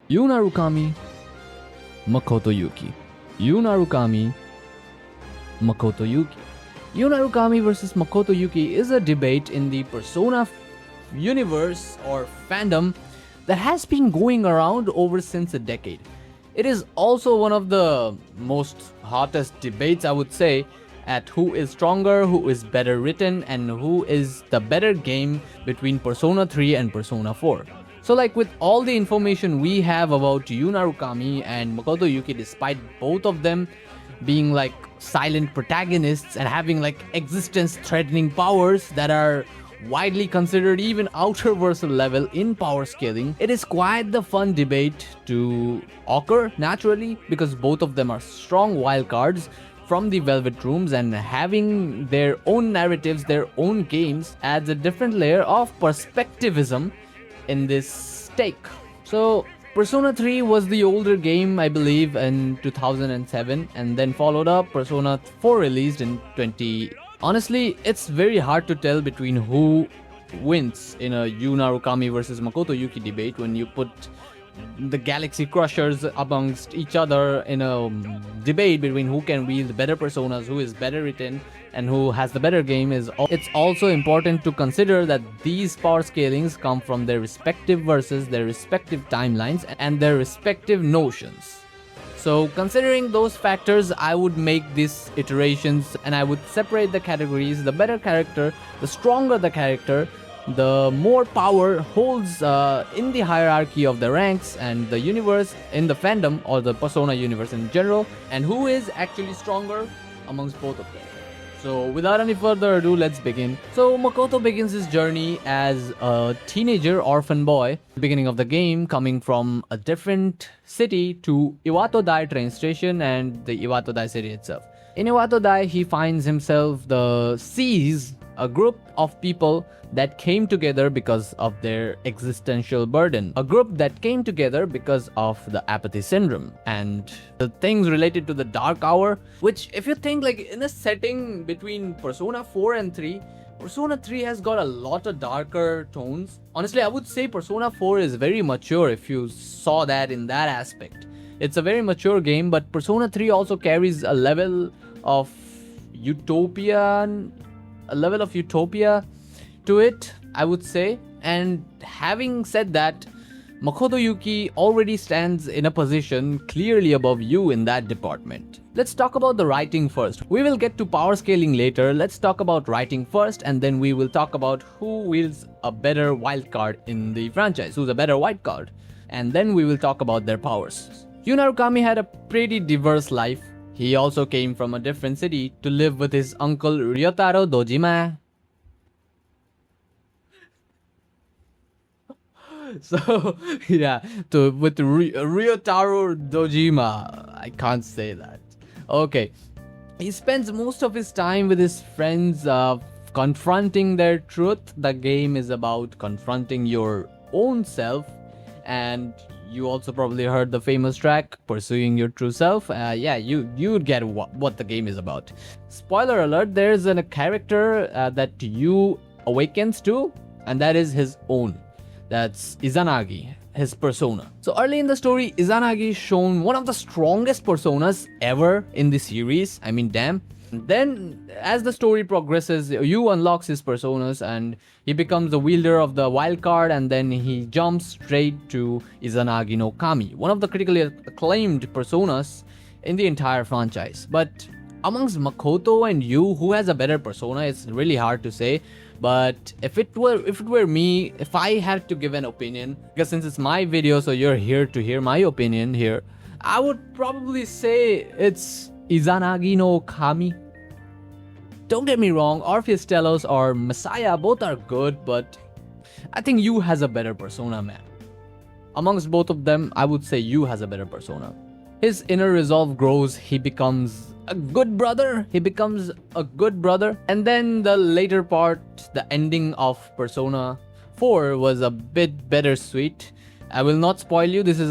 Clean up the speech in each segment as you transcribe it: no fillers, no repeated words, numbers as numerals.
Yu Narukami, Makoto Yuki. Yu Narukami, Makoto Yuki. Yu Narukami versus Makoto Yuki is a debate in the Persona universe or fandom that has been going around over since a decade. It is also one of the most hottest debates, I would say, at who is stronger, who is better written, and who is the better game between Persona 3 and Persona 4. So like with all the information we have about Yu Narukami and Makoto Yuki, despite both of them being like silent protagonists and having like existence threatening powers that are widely considered even outer-versal level in power scaling, it is quite the fun debate to occur naturally because both of them are strong wildcards from the Velvet Rooms, and having their own narratives, their own games adds a different layer of perspectivism in this stake. So Persona 3 was the older game, I believe, in 2007, and then followed up Persona 4 released in 20. Honestly, it's very hard to tell between who wins in a Yu Narukami versus Makoto Yuki debate when you put the Galaxy Crushers amongst each other in a debate between who can wield better personas, who is better written, and who has the better game. It's also important to consider that these power scalings come from their respective verses, their respective timelines, and their respective notions. So considering those factors, I would make these iterations and I would separate the categories. The better character, the stronger the character, the more power holds in the hierarchy of the ranks and the universe in the fandom or the Persona universe in general, and who is actually stronger amongst both of them. So without any further ado, let's begin. So Makoto begins his journey as a teenager orphan boy at the beginning of the game, coming from a different city to Iwato-dai train station and the Iwato-dai city itself. In Iwato-dai, he finds himself sees a group of people that came together because of their existential burden. A group that came together because of the apathy syndrome and the things related to the dark hour, which if you think like in a setting between Persona 4 and 3, Persona 3 has got a lot of darker tones. Honestly, I would say Persona 4 is very mature if you saw that in that aspect. It's a very mature game, but Persona 3 also carries a level of utopia to it, I would say. And having said that, Makoto Yuki already stands in a position clearly above you in that department. Let's talk about the writing first. We will get to power scaling later. Let's talk about writing first, and then we will talk about who wields a better wildcard in the franchise, who's a better wildcard, and then we will talk about their powers. Yu Narukami had a pretty diverse life. He also came from a different city to live with his uncle Ryotaro Dojima. So, yeah, with Ryotaro Dojima. I can't say that. Okay. He spends most of his time with his friends confronting their truth. The game is about confronting your own self. And you also probably heard the famous track, Pursuing Your True Self. Yeah, you'd get what the game is about. Spoiler alert, there's a character that Yu awakens to, and that is his own. That's Izanagi, his persona. So early in the story, Izanagi is shown one of the strongest personas ever in the series. I mean, damn. Then, as the story progresses, Yu unlocks his personas and he becomes the wielder of the wild card, and then he jumps straight to Izanagi no Kami, one of the critically acclaimed personas in the entire franchise. But amongst Makoto and Yu, who has a better persona, it's really hard to say. But if it were me, if I had to give an opinion, because since it's my video, so you're here to hear my opinion here, I would probably say it's Izanagi no Kami. Don't get me wrong, Orpheus Telos or Messiah, both are good, but I think Yu has a better persona, man. Amongst both of them, I would say Yu has a better persona. His inner resolve grows, he becomes a good brother. And then the later part, the ending of Persona 4 was a bit bittersweet. I will not spoil you. This is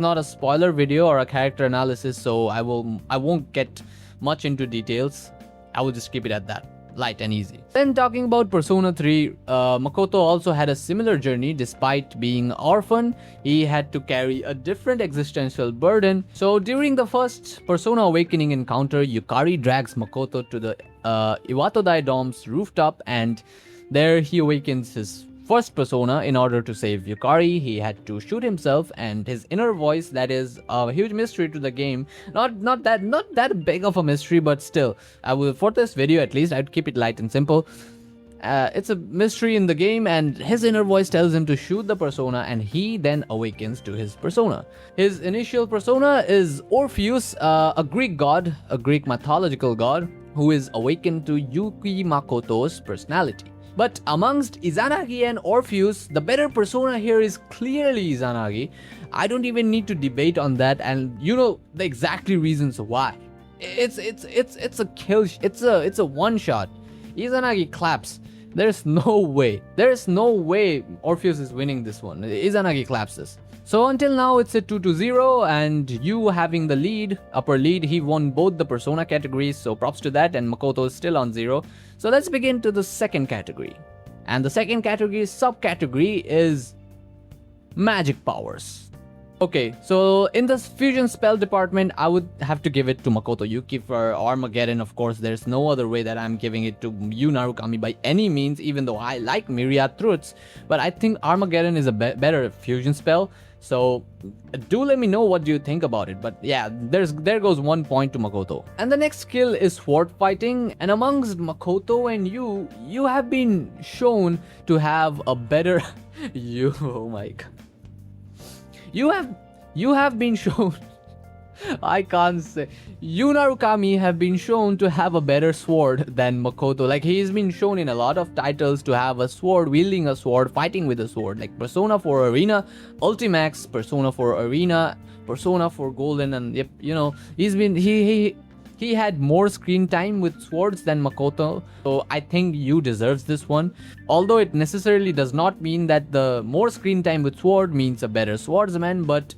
not a spoiler video or a character analysis, so I won't get much into details. I will just keep it at that. light and easy. Then talking about Persona 3, Makoto also had a similar journey. Despite being orphan, he had to carry a different existential burden. So during the first Persona Awakening encounter, Yukari drags Makoto to the Iwatodai Dome's rooftop, and there he awakens his first persona. In order to save Yukari, he had to shoot himself, and his inner voice, that is a huge mystery to the game. Not that big of a mystery, but still, I will, for this video at least, I'd keep it light and simple. It's a mystery in the game, and his inner voice tells him to shoot the persona, and he then awakens to his persona. His initial persona is Orpheus, a Greek god, a Greek mythological god, who is awakened to Yuki Makoto's personality. But amongst Izanagi and Orpheus, the better persona here is clearly Izanagi. I don't even need to debate on that, and you know the exactly reasons why. It's a kill. It's a one shot. Izanagi claps. There's no way Orpheus is winning this one. Izanagi claps this. So until now it's a 2-0, and you having the lead, upper lead. He won both the persona categories, so props to that, and Makoto is still on 0. So let's begin to the second category. And the second category, subcategory, is magic powers. Okay, so in the fusion spell department, I would have to give it to Makoto Yuki. For Armageddon, of course, there's no other way that I'm giving it to Yu Narukami by any means, even though I like Myriad Truths. But I think Armageddon is a better fusion spell. So do let me know what do you think about it. But yeah, there goes 1 point to Makoto. And the next skill is sword fighting. And amongst Makoto and you have been shown to have a better oh my god. You have been shown I can't say. Yu Narukami have been shown to have a better sword than Makoto. Like, he's been shown in a lot of titles to have a sword, wielding a sword, fighting with a sword. Like Persona 4 Arena, Ultimax, Persona 4 Arena, Persona 4 Golden, and yep, you know, he had more screen time with swords than Makoto. So I think Yu deserves this one. Although it necessarily does not mean that the more screen time with sword means a better swordsman, but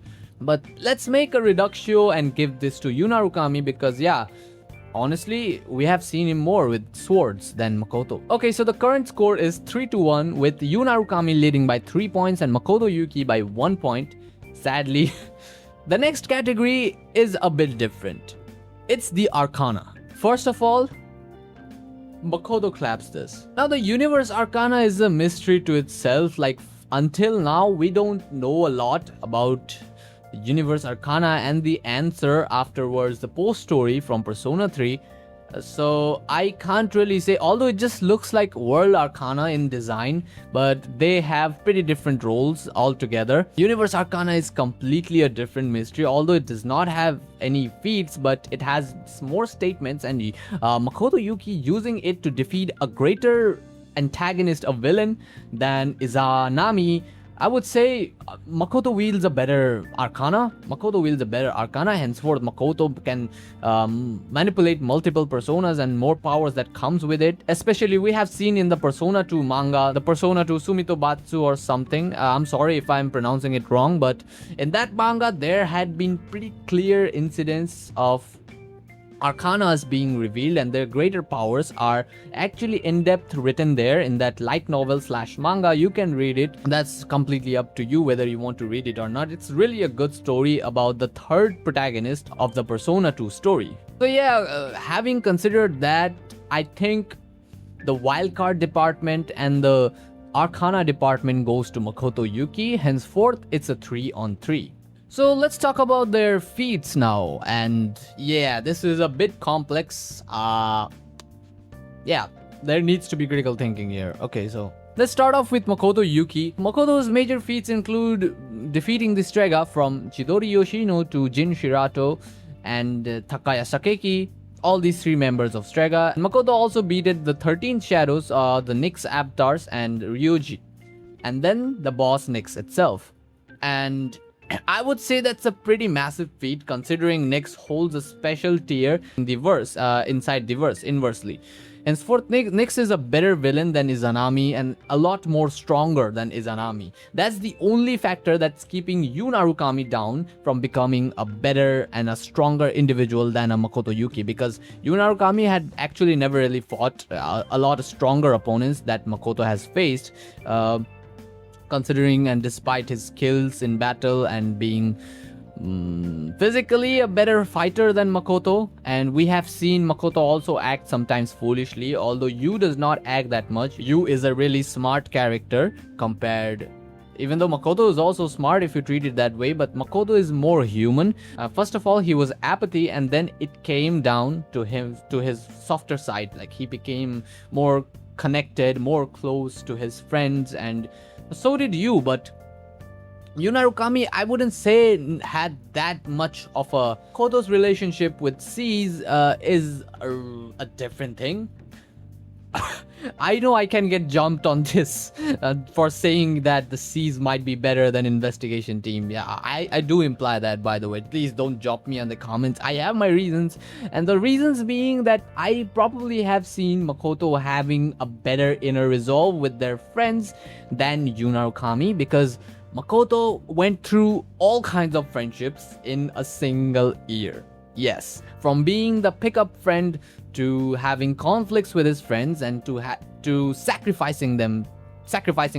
let's make a reductio and give this to Yu Narukami, because yeah, honestly, we have seen him more with swords than Makoto. Okay, so the current score is 3-1, with Yu Narukami leading by 3 points and Makoto Yuki by 1 point. Sadly, the next category is a bit different. It's the Arcana. First of all, Makoto claps this. Now, the Universe Arcana is a mystery to itself. Like, until now, we don't know a lot about Universe Arcana and the answer afterwards, the post story from Persona 3. So I can't really say, although it just looks like World Arcana in design, but they have pretty different roles altogether. Universe Arcana is completely a different mystery, although it does not have any feats, but it has more statements, and Makoto Yuki using it to defeat a greater antagonist, a villain, than Izanami. I would say Makoto wields a better Arcana. Henceforth, Makoto can manipulate multiple personas and more powers that comes with it. Especially, we have seen in the Persona 2 manga, the Persona 2 Sumitobatsu or something. I'm sorry if I'm pronouncing it wrong, but in that manga, there had been pretty clear incidents of Arcanas being revealed, and their greater powers are actually in-depth written there in that light novel / manga. You can read it. That's completely up to you whether you want to read it or not. It's really a good story about the third protagonist of the Persona 2 story. So yeah, having considered that, I think the wildcard department and the Arcana department goes to Makoto Yuki. Henceforth, it's a 3-on-3. So let's talk about their feats now, and yeah, this is a bit complex. Yeah, there needs to be critical thinking here. Okay, so let's start off with Makoto Yuki. Makoto's major feats include defeating the Strega from Chidori Yoshino to Jin Shirato and Takaya Sakeki, all these 3 members of Strega. Makoto also beated the 13 Shadows, the Nyx Avatars and Ryuji, and then the boss Nyx itself. And I would say that's a pretty massive feat, considering Nyx holds a special tier in the verse, inside the verse, inversely. Henceforth, Nyx is a better villain than Izanami and a lot more stronger than Izanami. That's the only factor that's keeping Yu Narukami down from becoming a better and a stronger individual than a Makoto Yuki, because Yu Narukami had actually never really fought a lot of stronger opponents that Makoto has faced, considering and despite his skills in battle and being physically a better fighter than Makoto. And we have seen Makoto also act sometimes foolishly, although Yu does not act that much. Yu is a really smart character compared, even though Makoto is also smart if you treat it that way, but Makoto is more human. First of all, he was apathy, and then it came down to him, to his softer side. Like, he became more connected, more close to his friends, and so did Yu. But Yu Narukami, I wouldn't say had that much of a... Makoto's relationship with C's is a different thing. I know I can get jumped on this for saying that the C's might be better than investigation team. Yeah, I do imply that, by the way. Please don't jump me on the comments. I have my reasons, and the reasons being that I probably have seen Makoto having a better inner resolve with their friends than Yu Narukami, because Makoto went through all kinds of friendships in a single year. Yes, from being the pickup friend to having conflicts with his friends and to sacrificing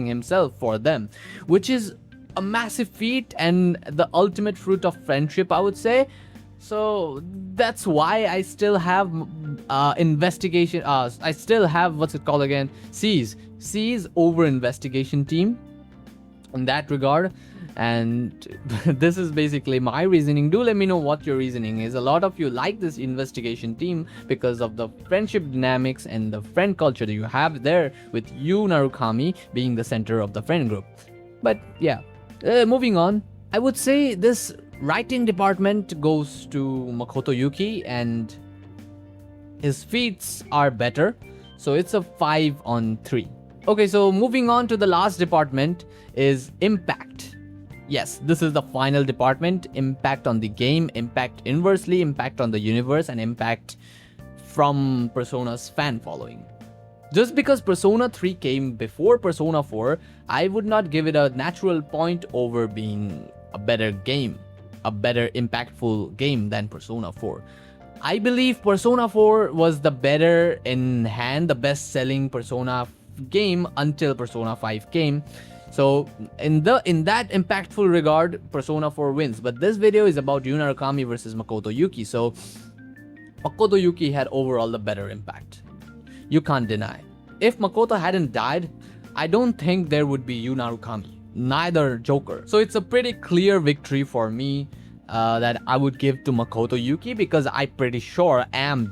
himself for them, which is a massive feat and the ultimate fruit of friendship, I would say. So that's why I still have investigation. I still have, what's it called again? C's over investigation team in that regard. And this is basically my reasoning. Do let me know what your reasoning is. A lot of you like this investigation team because of the friendship dynamics and the friend culture that you have there, with Yu Narukami being the center of the friend group. But yeah, moving on, I would say this writing department goes to Makoto Yuki, and his feats are better, so it's a 5 on 3. Okay, so moving on to the last department is impact. Yes, this is the final department. Impact on the game, impact inversely, impact on the universe, and impact from Persona's fan following. Just because Persona 3 came before Persona 4, I would not give it a natural point over being a better game, a better impactful game than Persona 4. I believe Persona 4 was the better in hand, the best selling Persona game until Persona 5 came. So in that impactful regard, Persona 4 wins. But this video is about Yu Narukami versus Makoto Yuki. So Makoto Yuki had overall the better impact. You can't deny. If Makoto hadn't died, I don't think there would be Yu Narukami, neither Joker. So it's a pretty clear victory for me that I would give to Makoto Yuki, because I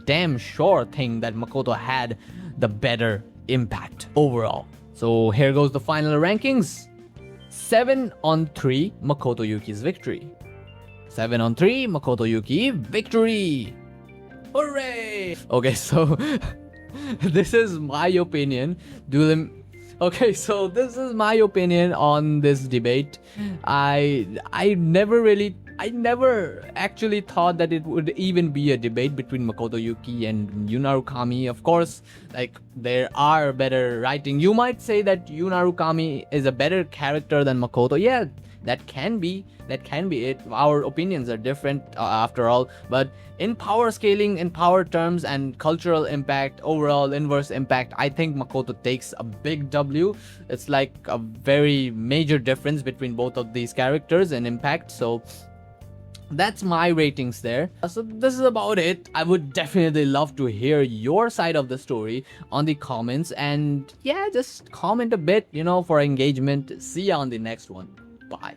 damn sure think that Makoto had the better impact overall. So here goes the final rankings. 7 on 3, Makoto Yuki's victory. 7 on 3, Makoto Yuki victory. Hooray! Okay, so this is my opinion. Okay, so this is my opinion on this debate. I never actually thought that it would even be a debate between Makoto Yuki and Yu Narukami. Of course, like, there are better writing. You might say that Yu Narukami is a better character than Makoto. Yeah, that can be it. Our opinions are different after all. But in power scaling, in power terms, and cultural impact, overall inverse impact, I think Makoto takes a big W. It's like a very major difference between both of these characters in impact. So that's my ratings there. So this is about it. I would definitely love to hear your side of the story on the comments, and yeah, just comment a bit, for engagement. See ya on the next one. Bye.